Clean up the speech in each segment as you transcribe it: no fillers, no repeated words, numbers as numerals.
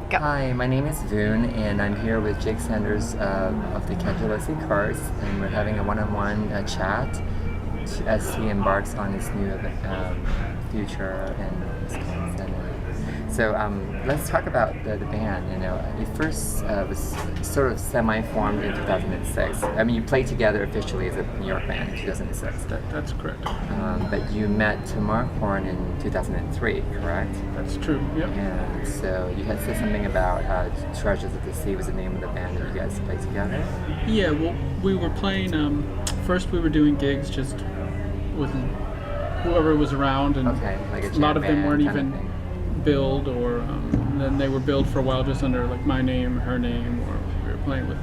Go. Hi, my name is Voon, and I'm here with Jake Sanders of the Cangelosi Cards, and we're having a one-on-one chat as he embarks on his new future in Wisconsin. So let's talk about the band. You know, it first was sort of semi-formed in 2006. I mean, you played together officially as a New York band in 2006. That's correct. But you met Tamar Korn in 2003, correct? That's true, yep. And so you had said something about Treasures of the Sea was the name of the band that you guys played together? Yeah, well, we were playing, first we were doing gigs just with whoever was around, and like a lot of them weren't even billed, or then they were billed for a while just under like my name, her name, or we were playing with,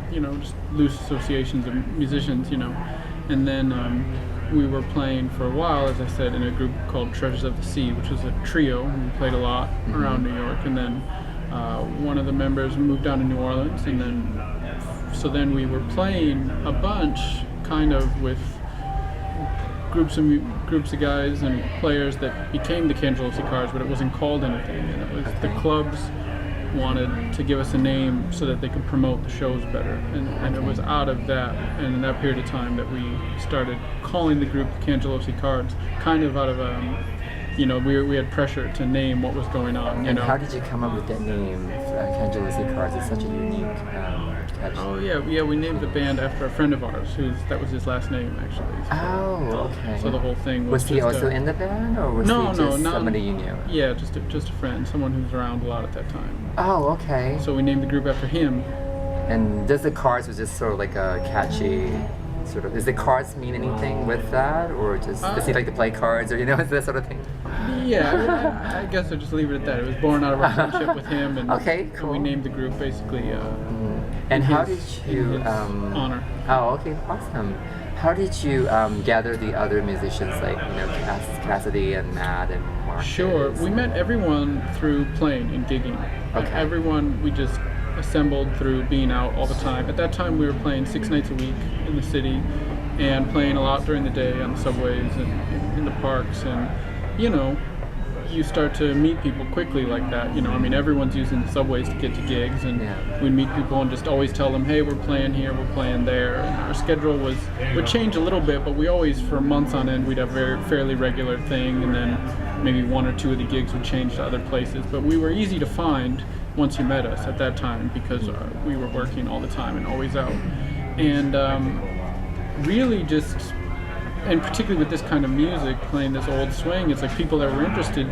you know, just loose associations of musicians, you know. And then we were playing for a while, as I said, in a group called Treasures of the Sea, which was a trio. We played a lot around New York, and then one of the members moved down to New Orleans, and then we were playing a bunch, kind of with groups of guys and players that became the Cangelosi Cards, but it wasn't called anything. And it was the clubs wanted to give us a name so that they could promote the shows better, and it was out of that, and in that period of time, that we started calling the group the Cangelosi Cards, kind of out of you know, we had pressure to name what was going on. And how did you come up with that name, Cangelosi Cards? It's such a unique catch. Oh yeah, we named the band after a friend of ours, that was his last name actually. Oh, okay. So the whole thing was he also in the band, or was he just somebody you knew? Yeah, just a friend, someone who was around a lot at that time. Oh, okay. So we named the group after him. And does the Cards was just sort of like a catchy sort of, does the cards mean anything with that, or just does he like to play cards, or you know, that sort of thing? Yeah, I guess I'll just leave it at that. It was born out of our friendship with him, and okay, cool. And we named the group basically. And how did you? Honor. Oh, okay, awesome. How did you gather the other musicians, like, you know, Cassidy and Matt and Mark? Sure, we met everyone through playing and gigging. Okay. Everyone we just assembled through being out all the time. At that time, we were playing 6 nights a week in the city, and playing a lot during the day on the subways and in the parks. And you know, you start to meet people quickly like that. You know, I mean, everyone's using the subways to get to gigs, and we'd meet people and just always tell them, hey, we're playing here, we're playing there. And our schedule would change a little bit, but we always, for months on end, we'd have a fairly regular thing, and then maybe 1 or 2 of the gigs would change to other places. But we were easy to find once you met us at that time, because we were working all the time and always out. And really just, and particularly with this kind of music, playing this old swing, it's like people that were interested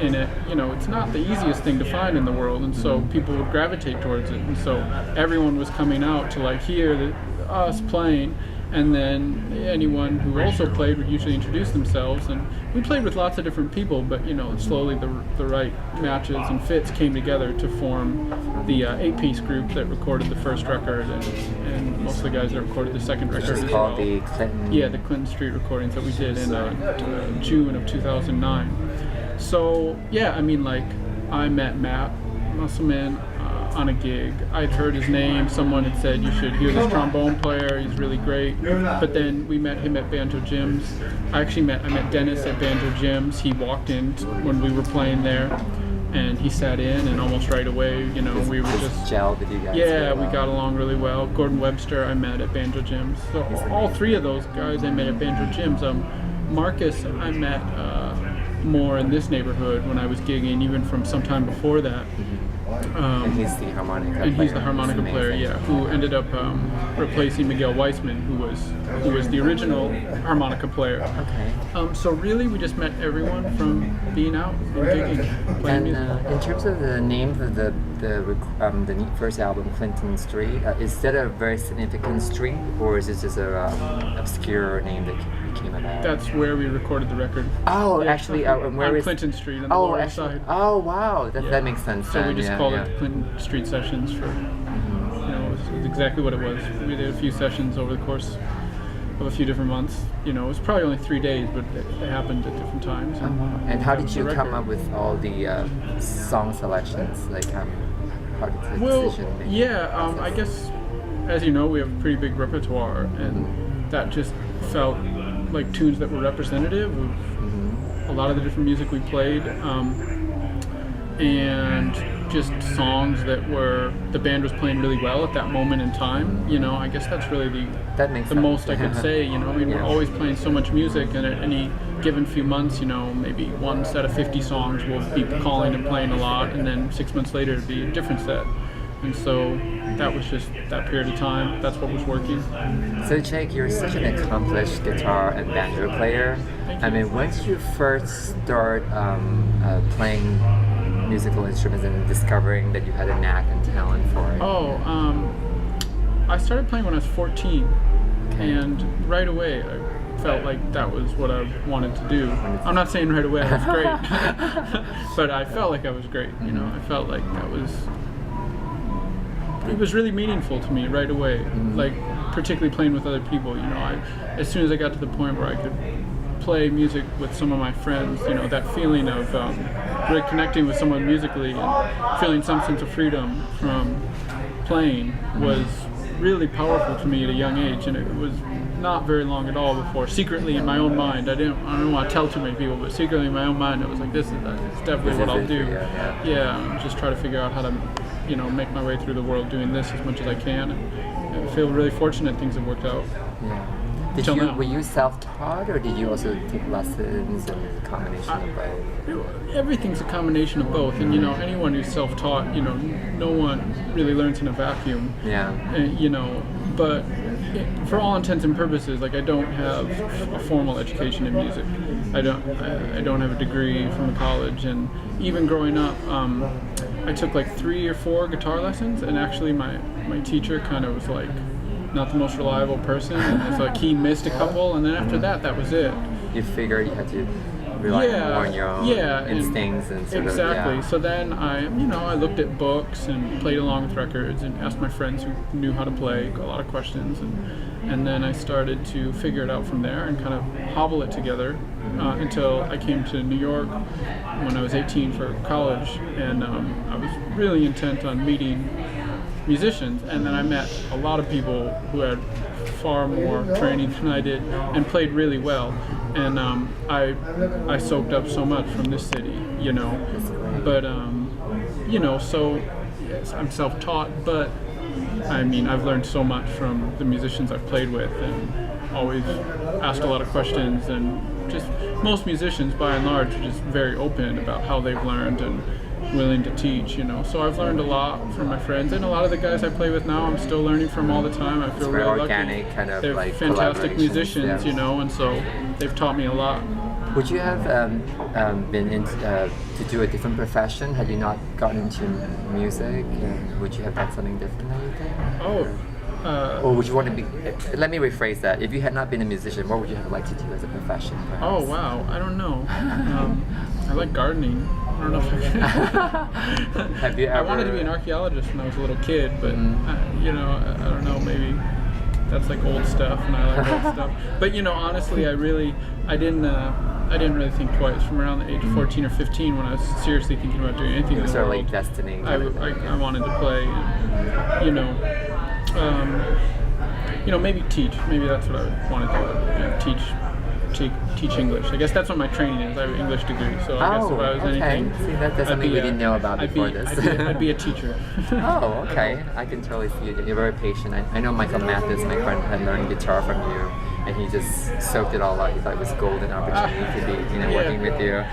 in it, you know, it's not the easiest thing to find in the world, and so people would gravitate towards it. And so everyone was coming out to like hear us playing, and then anyone who also played would usually introduce themselves. And we played with lots of different people, but you know, slowly the right matches and fits came together to form the 8-piece group that recorded the first record, and most of the guys that recorded the second record as called well. The Clinton. Yeah, the Clinton Street recordings that we did in June of 2009. So yeah, I mean, like, I met Matt Musselman on a gig. I'd heard his name. Someone had said, you should hear this trombone player, he's really great. But then we met him at Banjo Jim's. I met Dennis at Banjo Jim's. He walked in when we were playing there, and he sat in, and almost right away, you know, we were just gelled with you guys. Yeah, we got along really well. Gordon Webster I met at Banjo Jim's. So all 3 of those guys I met at Banjo Jim's. Marcus I met more in this neighborhood when I was gigging, even from some time before that. And he's the harmonica player. And he's the harmonica player, yeah, who ended up replacing Miguel Weissman, who was the original harmonica player. Okay. So really, we just met everyone from being out and gigging, playing music. In terms of the name of the first album, Clinton Street, is that a very significant street, or is it just a obscure name that came about? That's where we recorded the record. Oh, yeah, actually, where on is Clinton Street on the Lower East Side. Oh, wow, that makes sense. So we just called it the Clinton Street Sessions for, you know, it was exactly what it was. We did a few sessions over the course of a few different months. You know, it was probably only 3 days, but it happened at different times. And how did you come up with all the song selections? Like, how did the decision make? Yeah, I guess, as you know, we have a pretty big repertoire, and that just felt like tunes that were representative of a lot of the different music we played. And just songs that the band was playing really well at that moment in time. You know, I guess that's really That makes the sense. most I could say. You know, I mean, we're always playing so much music, and at any given few months, you know, maybe one set of 50 songs we'll be calling and playing a lot, and then 6 months later it'd be a different set. And so that was just that period of time. That's what was working. So Jake, you're such an accomplished guitar and banjo player. Thank you. I mean, when did you first start playing musical instruments and discovering that you had a knack and talent for it? I started playing when I was 14, and right away I felt like that was what I wanted to do. I'm not saying right away I was great, but I felt like I was great. You know, I felt like it was really meaningful to me right away. Like particularly playing with other people. You know, as soon as I got to the point where I could play music with some of my friends, you know, that feeling of really connecting with someone musically and feeling some sense of freedom from playing was really powerful to me at a young age. And it was not very long at all before, secretly in my own mind, I don't want to tell too many people, but secretly in my own mind, it was like, it's definitely what I'll do. Yeah, just try to figure out how to, you know, make my way through the world doing this as much as I can. And I feel really fortunate things have worked out. Yeah. Were you self-taught, or did you also take lessons, and a combination of both? Everything's a combination of both, and you know, anyone who's self-taught, you know, no one really learns in a vacuum. Yeah. You know, but for all intents and purposes, like I don't have a formal education in music. I don't have a degree from college, and even growing up, I took like 3 or 4 guitar lessons, and actually my teacher kind of was like not the most reliable person. It's like he missed a couple, and then after that was it. You figured you had to rely more on your own instincts and sort exactly. of, So then I looked at books and played along with records and asked my friends who knew how to play a lot of questions, and then I started to figure it out from there and kind of hobble it together until I came to New York when I was 18 for college, and I was really intent on meeting musicians, and then I met a lot of people who had far more training than I did and played really well, and I soaked up so much from this city, you know. But you know, so yes, I'm self-taught, but I mean, I've learned so much from the musicians I've played with, and always asked a lot of questions, and just most musicians by and large are just very open about how they've learned and willing to teach, you know. So I've learned a lot from my friends, and a lot of the guys I play with now I'm still learning from all the time. I feel really organic, lucky. kind of They're like fantastic musicians, you know, and so they've taught me a lot. Would you have been into to do a different profession had you not gotten into music? Would you have done something differently? Or would you want to be? Let me rephrase that. If you had not been a musician, what would you have liked to do as a profession? Perhaps? Oh wow, I don't know. I like gardening. I don't know if I can. Have you ever? I wanted to be an archaeologist when I was a little kid, but you know, I don't know. Maybe that's like old stuff, and I like old stuff. But you know, honestly, I didn't really think twice. From around the age of 14 or 15, when I was seriously thinking about doing anything in the sort of world, like destiny. I wanted to play, and, you know. You know, maybe teach. Maybe that's what I would want to do. You know, teach English. I guess that's what my training is. I have an English degree, so I guess if I was anything, see, that's something we didn't know about before this. I'd be a teacher. Oh, okay. I can totally see it. You're very patient. I know Michael Mathis, my friend, had learned guitar from you, and he just soaked it all up. He thought it was a golden opportunity to be, you know, working with you.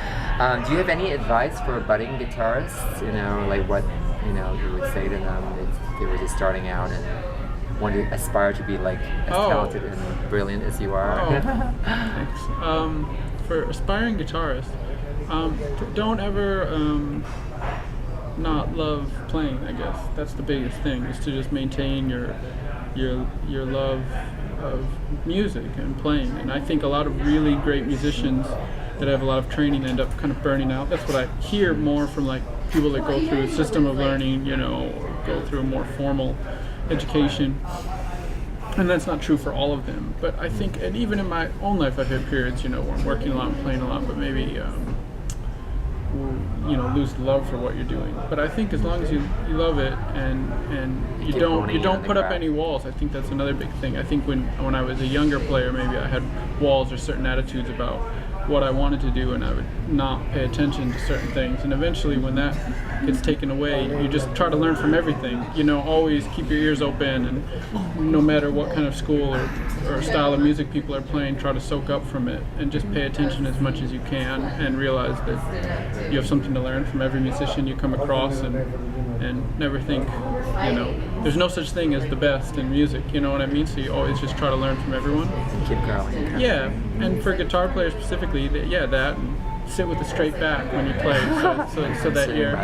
Do you have any advice for budding guitarists? You know, like what, you know, you would say to them if they were just starting out and want to aspire to be like as talented and brilliant as you are? Thanks. For aspiring guitarists, don't ever not love playing. I guess that's the biggest thing, is to just maintain your love of music and playing. And I think a lot of really great musicians that have a lot of training end up kind of burning out. That's what I hear more from like people that go through a system of learning, you know, go through a more formal education. And that's not true for all of them. But I think, and even in my own life, I've had periods, you know, where I'm working a lot and playing a lot, but maybe, you know, lose the love for what you're doing. But I think as long as you love it and you don't put up any walls, I think that's another big thing. I think when I was a younger player, maybe I had walls or certain attitudes about what I wanted to do, and I would not pay attention to certain things. And eventually, when that gets taken away, you just try to learn from everything. You know, always keep your ears open, and no matter what kind of school or style of music people are playing, try to soak up from it and just pay attention as much as you can, and realize that you have something to learn from every musician you come across, and never think, you know, there's no such thing as the best in music, you know what I mean? So you always just try to learn from everyone. Keep growing. Yeah, and for guitar players specifically, that and sit with a straight back when you play, so that your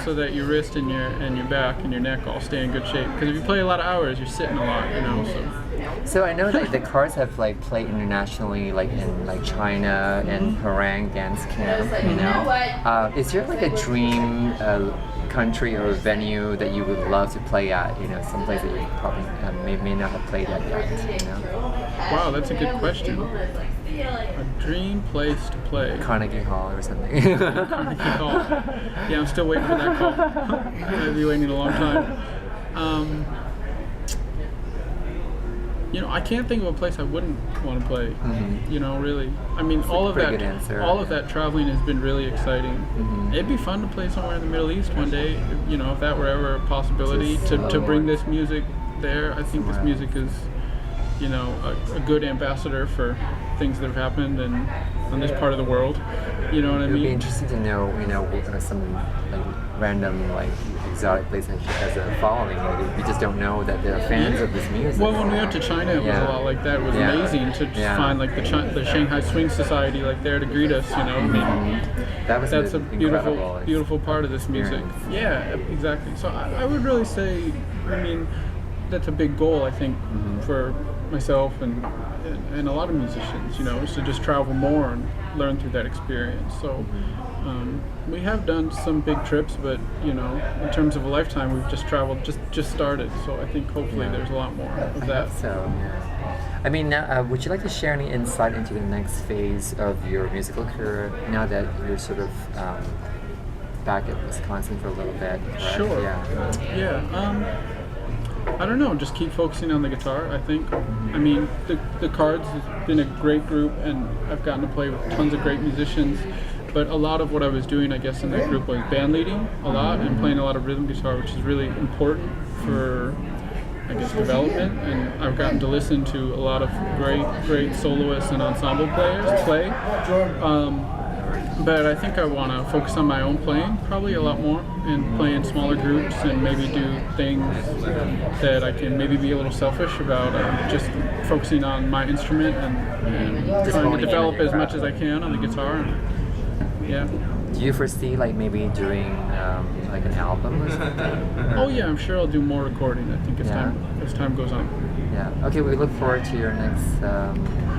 so that your wrist and your back and your neck all stay in good shape. Because if you play a lot of hours, you're sitting a lot, you know. So I know that the Cards have like played internationally, like in like China and Harang dance camp. You know, is there like a dream country or venue that you would love to play at? You know, someplace that you probably may not have played at yet. You know? Wow, that's a good question. A dream place to play. Carnegie Hall or something. Carnegie Hall. Yeah, I'm still waiting for that call. I've been waiting a long time. You know, I can't think of a place I wouldn't want to play. Mm-hmm. You know, really. I mean, that's all of that traveling has been really exciting. Mm-hmm. It'd be fun to play somewhere in the Middle East one day. You know, if that were ever a possibility, to bring this music there. I think this music is, you know, a good ambassador for things that have happened and on this part of the world. You know what I mean? It would be interesting to know, you know, some like random like exotic place has a following. We just don't know that they're fans of this music. Well, when we went to China, it was a lot like that. It was amazing to just find like the Shanghai Swing Society like there to greet us. You know, mm-hmm. That's a beautiful part of this music. Yeah, exactly. So I would really say, I mean, that's a big goal, I think, for myself and a lot of musicians, you know, is to just travel more and learn through that experience. So we have done some big trips, but, you know, in terms of a lifetime, we've just traveled, just started. So I think hopefully there's a lot more of that. So, yeah. I mean, would you like to share any insight into the next phase of your musical career now that you're sort of back at Wisconsin for a little bit? Correct? Sure. Yeah. I don't know, just keep focusing on the guitar, I think. I mean, the Cards has been a great group, and I've gotten to play with tons of great musicians, but a lot of what I was doing, I guess, in that group was band leading a lot and playing a lot of rhythm guitar, which is really important for, I guess, development. And I've gotten to listen to a lot of great soloists and ensemble players play. But I think I want to focus on my own playing probably a lot more, and play in smaller groups and maybe do things that I can maybe be a little selfish about, just focusing on my instrument and trying to develop as much as I can on the guitar. Yeah. Do you foresee like maybe doing like an album or something? Oh yeah, I'm sure I'll do more recording. I think as time goes on. Yeah. Okay, we look forward to your next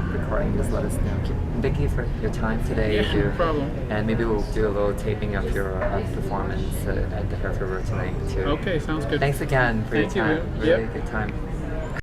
recording. Just let us know. Thank you for your time today. Yeah, no problem. And maybe we'll do a little taping of your performance at the Harefield Road tonight too. Okay, sounds good. Thanks again for your time. Really good time.